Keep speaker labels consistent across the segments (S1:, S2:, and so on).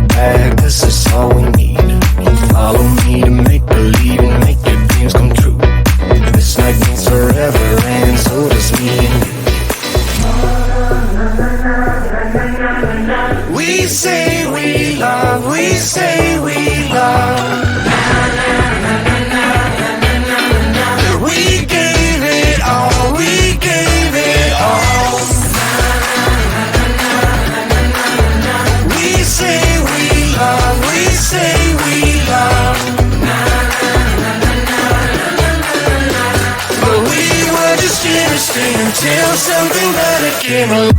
S1: go back, this is all we need. Follow me to make believe and make your dreams come true. This night means forever and so does me and you. We say we love, we say we love. We gave it all, we gave it all. We say we love, we say we love. But we were just chemistry until something better came along.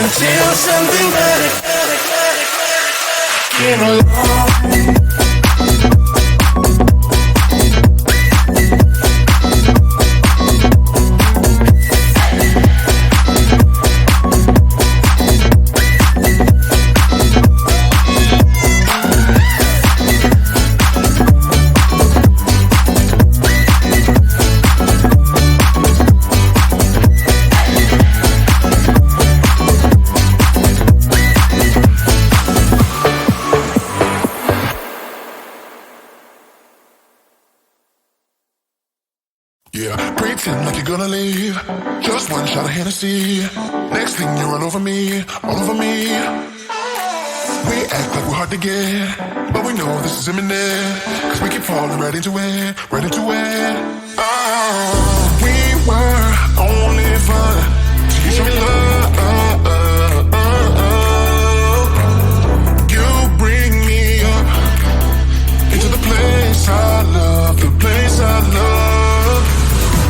S1: Until something better came along.
S2: Pretend like you're gonna leave. Just one shot of Hennessy. Next thing you run over me, all over me. We act like we're hard to get, but we know this is imminent. Cause we keep falling right into it, right into it. Oh, we were only fun till you show me love. You bring me up into the place I love, the place I love.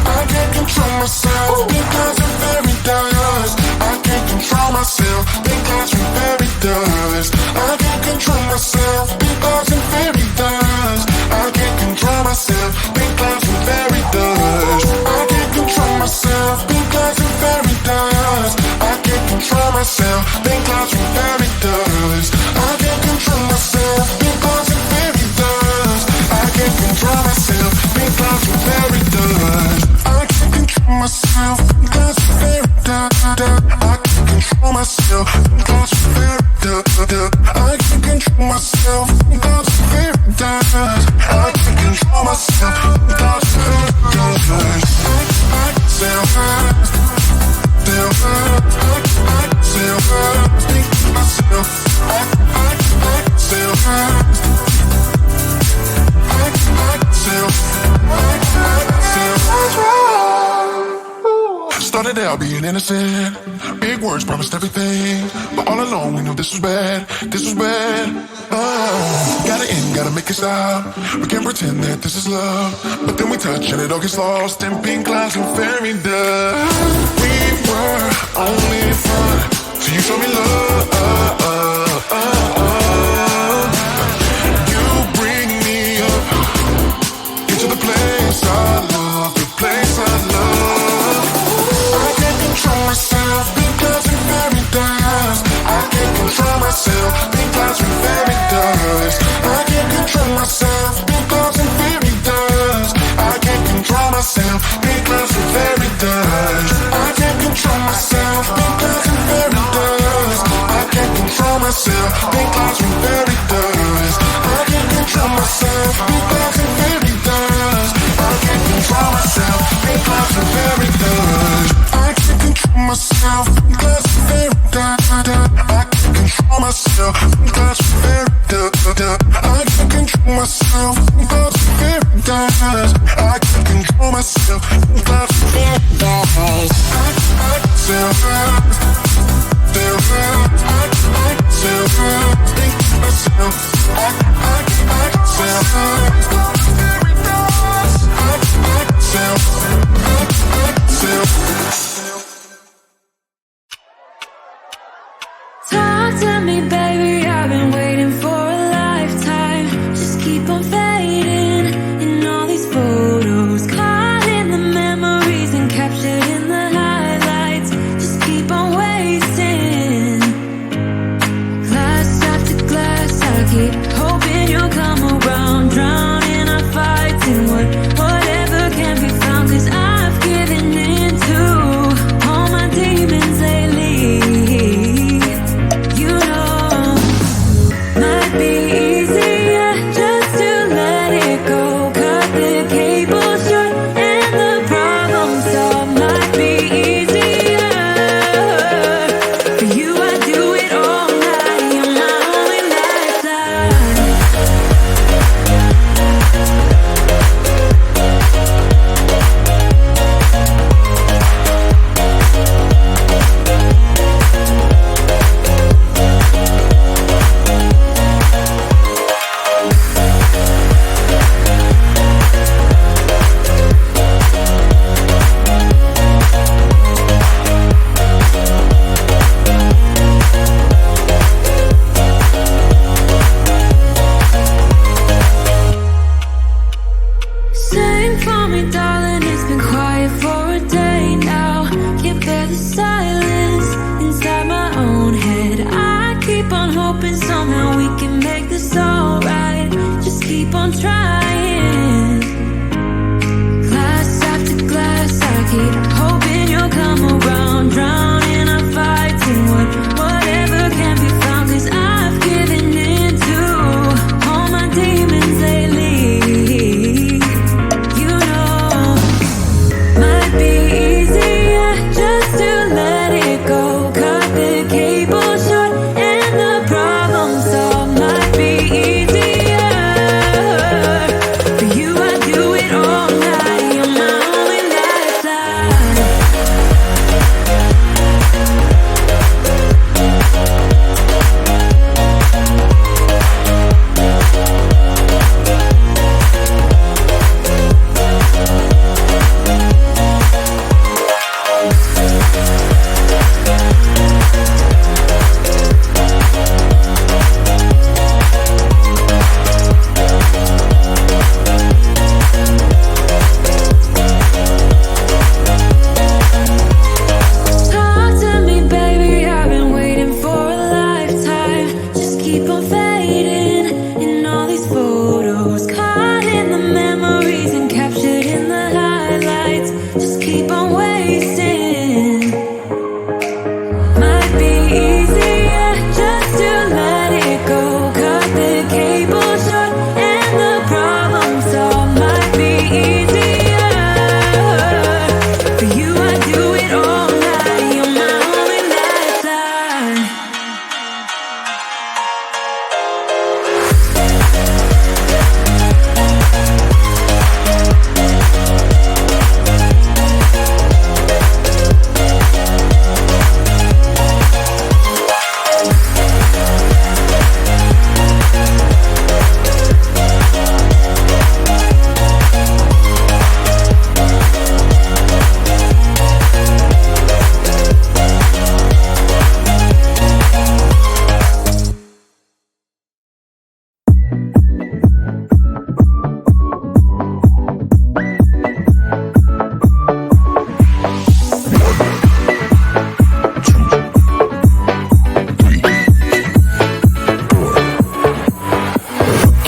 S2: I can't control myself because I'm very dust. I can't control myself because I'm very dust. I can't control myself because I'm very dust. I can't control myself because I'm very dust. I can't control myself because I'm very dust. I can't control myself because I'm very dust. I can't control myself because I'm very dust. I can't control myself because I'm very dust. Myself because I'm very I can't control myself because I'm very I can't control myself because I'm very I can't control myself because I'm very I speak myself. Started out being innocent. Big words promised everything, but all along we knew this was bad. This was bad. Gotta end, gotta make it stop. We can't pretend that this is love, but then we touch and it all gets lost in pink clouds and fairy dust. We were only fun till you show me love. You bring me up into the place I love, the place I love. I can't control myself because I'm very dust. I can't control myself because I'm very dust. I can't control myself because I'm very dust. I can't control myself because I'm very dust. I can't control myself because I'm very dust. I can't control myself because I'm very dust. myself. That's very I can't control myself. That's very I can't control myself. That's very I can't control myself. That's very
S3: Talk to me, baby, I've been waiting for a lifetime. Just keep on fading in all these photos, caught in the memories and captured in the highlights. Just keep on wasting. Glass after glass, I keep hoping you'll come around. Drowning our fights in whatever can be found. 'Cause I've given in to all my demons lately. You know, might be easier just to let it go. Cut the cable short and the problem solved. Might be easier for you. I do it all night. You're my only lifeline. Sing for me, darling, it's been quiet for a day now. Can't bear the silence inside my own head. I keep on hoping somehow we can make this alright. Just keep on trying. Glass after glass, I keep hoping you'll come around. Drowning our fights in whatever can be found. 'Cause I've given in to all my demons lately. You know, might be easier just to let it go. Cut the cable short and the problem solved. Might be easier for you. I do it all night. You're my only lifeline. Talk to me, baby, I've been waiting for a lifetime. Just keep on fading in all these photos, caught in the memories and captured in the highlights. Just keep on wasting. Might be easier just to let it go. Cut the cable short and the problem solved. Might be easier for you. I do it all night. You're my only lifeline.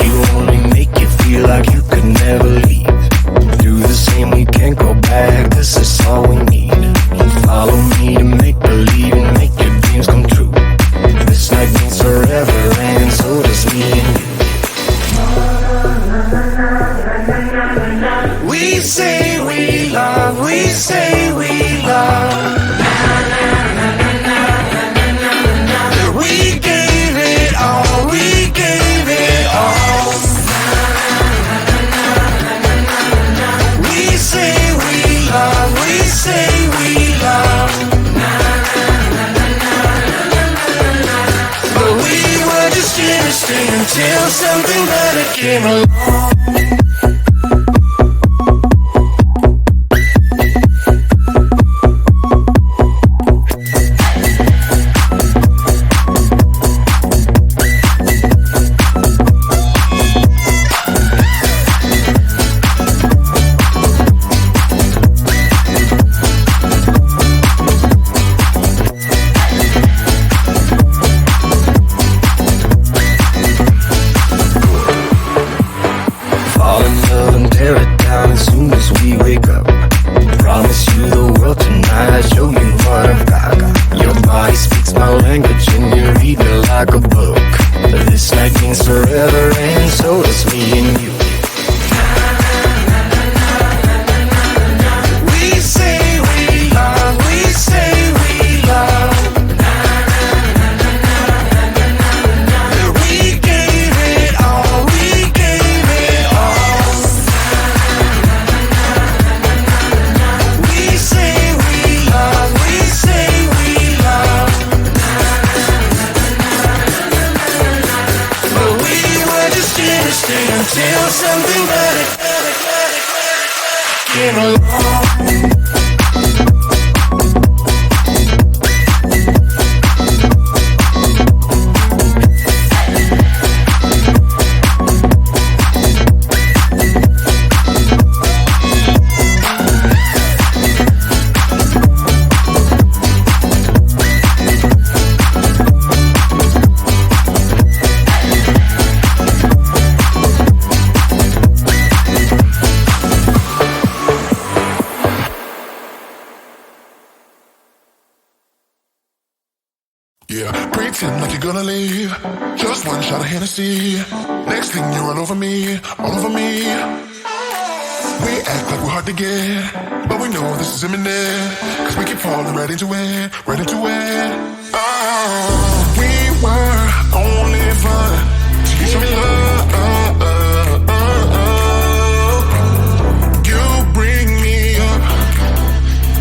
S1: You only make you feel like you could never leave. Do the same, we can't go back, 'cause it's all we need. Follow me to make believe and make your dreams come true. This night means forever, and so does me and you. We say we love, we say we love. something better came along. Until something better came along.
S2: Yeah, pretend like you're gonna leave. Just one shot of Hennessy. Next thing you're all over me, all over me. We act like we're hard to get, but we know this is imminent. Cause we keep falling right into it, right into it. Oh, we were only fun till you show me love. You bring me up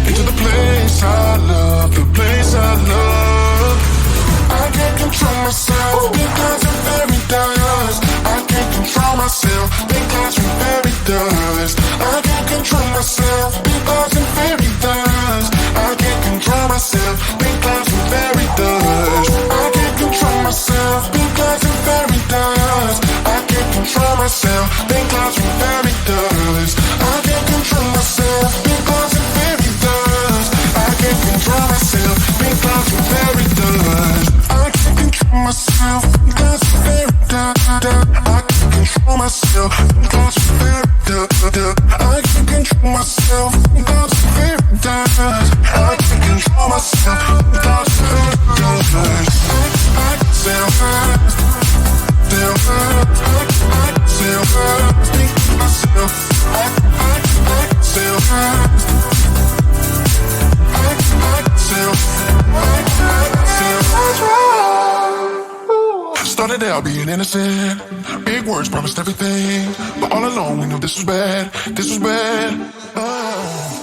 S2: into the place I love, the place I love. I can't control myself because I'm very dust. I can't control myself because I'm very dust. I can't control myself because I'm very dust. I can't control myself because I'm very dust. I can't control myself because I'm very dust. I can't control myself because I'm very dust. I can't control myself because I'm very dust. I can't control myself because I'm very dust. Myself because I'm very I can't control myself because I'm very I can't control myself because I'm very I can't control myself because I'm very I can self-hurt, think myself. I can self-hurt, started out being innocent. Big words promised everything, but all along we knew this was bad. This was bad. Oh.